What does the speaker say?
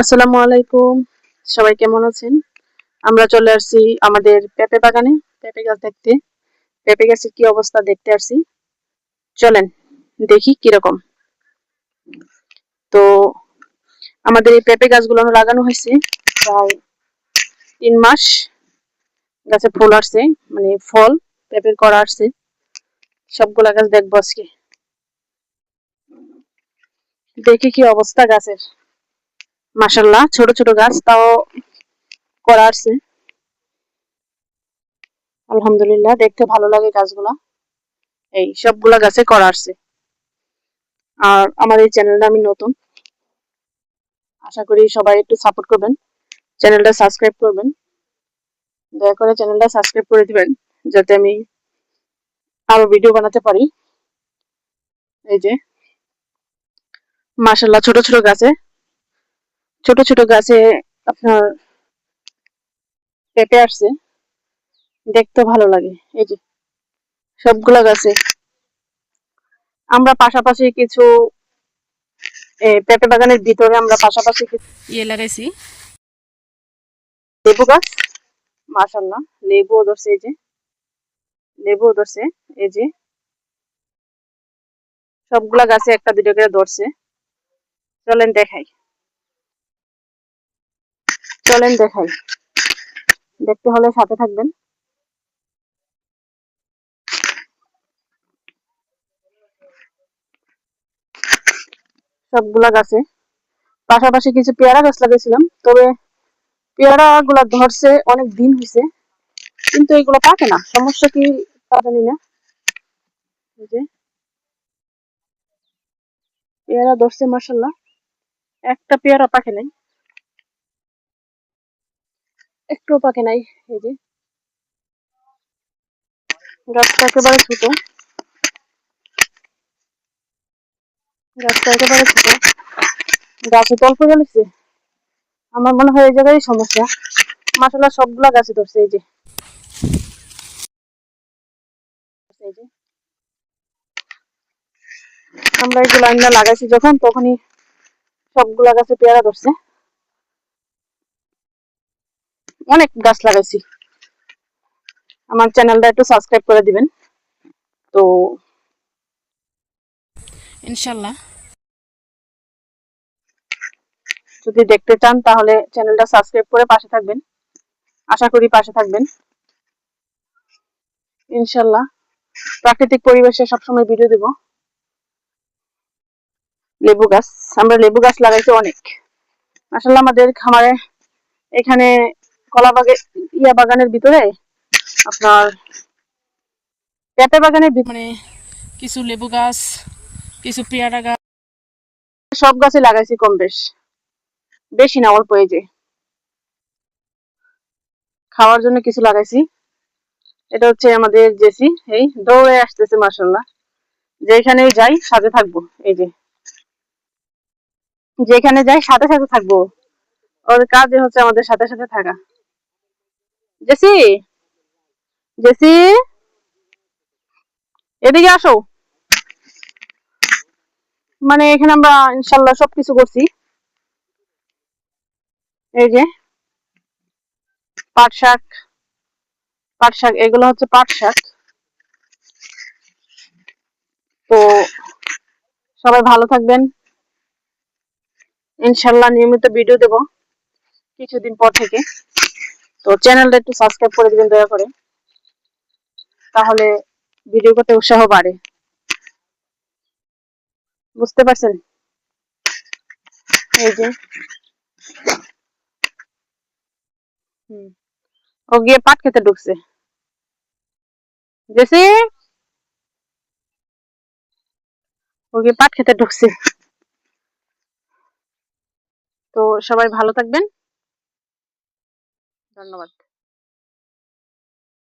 আসসালামু আলাইকুম। সবাই কেমন আছেন? আমরা চলে আসছি আমাদের পেঁপে বাগানে পেঁপে গাছ দেখতে। পেঁপে গাছের কি অবস্থা দেখতে আসছি। চলেন দেখি কিরকম। তো আমাদের এই পেঁপে গাছগুলো লাগানো হয়েছে প্রায় 3 মাস। গাছে ফুল আসছে, মানে ফল পেঁপের করা আসছে। সবগুলা গাছ দেখবো আজকে, দেখি কি অবস্থা গাছের। মাশাআল্লাহ, ছোট ছোট গাছ, তাও করা আসছে। আলহামদুলিল্লাহ, দেখতে ভালো লাগে গাছগুলা। এই সবগুলা গাছে করা আসছে। আর আমার এই চ্যানেলটা আমি নতুন, আশা করি সবাই একটু সাপোর্ট করবেন, চ্যানেলটা সাবস্ক্রাইব করবেন। দয়া করে চ্যানেলটা সাবস্ক্রাইব করে দিবেন যাতে আমি আরো ভিডিও বানাতে পারি। এই যে মাশাআল্লাহ, ছোট ছোট গাছে আপনার পেঁপে আসছে, দেখতে ভালো লাগে। এই যে সবগুলা গাছে আমরা পাশাপাশি কিছু পেঁপে বাগানের ভিতরে আমরা পাশাপাশি লাগাইছি লেবু গাছ। মাশাআল্লাহ, লেবুও ধরছে। এই যে লেবুও ধরছে। এই যে সবগুলা গাছে একটা দুটো করে ধরছে। চলেন দেখাই, দেখতে হলে সাথে থাকবেন। সবগুলা গাছে পাশাপাশি কিছু পেয়ারা গাছ লাগাইছিলাম, তবে পেয়ারা গুলা ধরছে অনেক দিন হয়েছে, কিন্তু এগুলো পাকে না। সমস্যা কি তা জানি না। এই যে পেয়ারা ধরছে মাশাআল্লাহ, একটা পেয়ারা পাকে নাই, একটুও পাকে নাই। এই যে গাছটা একেবারে ছোট, গাছে অল্প জ্বলেছে। আমার মনে হয় এই জায়গায় সমস্যা। মাশাআল্লাহ, সবগুলা গাছে ধরছে। এই যে আমরা এই যে লাইনটা লাগাইছি যখন, তখনই সবগুলা গাছে পেয়ারা ধরছে। অনেক গাছ লাগাইছি। আমার চ্যানেলটা একটু সাবস্ক্রাইব করে দিবেন। তো ইনশাল্লাহ যদি দেখতে চান তাহলে চ্যানেলটা সাবস্ক্রাইব করে পাশে থাকবেন। আশা করি পাশে থাকবেন ইনশাল্লাহ। প্রাকৃতিক পরিবেশে সবসময় ভিডিও দেব। লেবু গাছ, আমরা লেবু গাছ লাগাইছি অনেক। আসলে আমাদের খামারে এখানে কলা বাগানের ভিতরে আপনার পেঁপে বাগানের মানে কিছু লেবু গাছ, কিছু পেয়ারা গাছ, সব গাছে লাগাইছি কম বেশি না, অল্প। এই যে খাওয়ার জন্য কিছু লাগাইছি। এটা হচ্ছে আমাদের জেসি, এই দৌড়ে আসতেছে মাশাআল্লাহ। যেখানে যাই সাথে থাকবো। এই যে যেখানে যাই সাথে সাথে থাকবো, ওর কাজই হচ্ছে আমাদের সাথে সাথে থাকা। জেসি, জেসি এদিকে আসো। মানে এখানে আমরা ইনশাল্লাহ সবকিছু করছি। এই যে পাট শাক এগুলো হচ্ছে পাট শাক। তো সবাই ভালো থাকবেন, ইনশাল্লাহ নিয়মিত ভিডিও দেব কিছুদিন পর থেকে। তো চ্যানেলটা একটু সাবস্ক্রাইব করে দিবেন দয়া করে, তাহলে ভিডিও করতে উৎসাহ বাড়ে। বুঝতে পারছেন? এই যে ও গিয়ে পাট খেতে ঢুকছে। জেসি, ও গিয়ে পাট খেতে ঢুকছে। তো সবাই ভালো থাকবেন, ধন্যবাদ।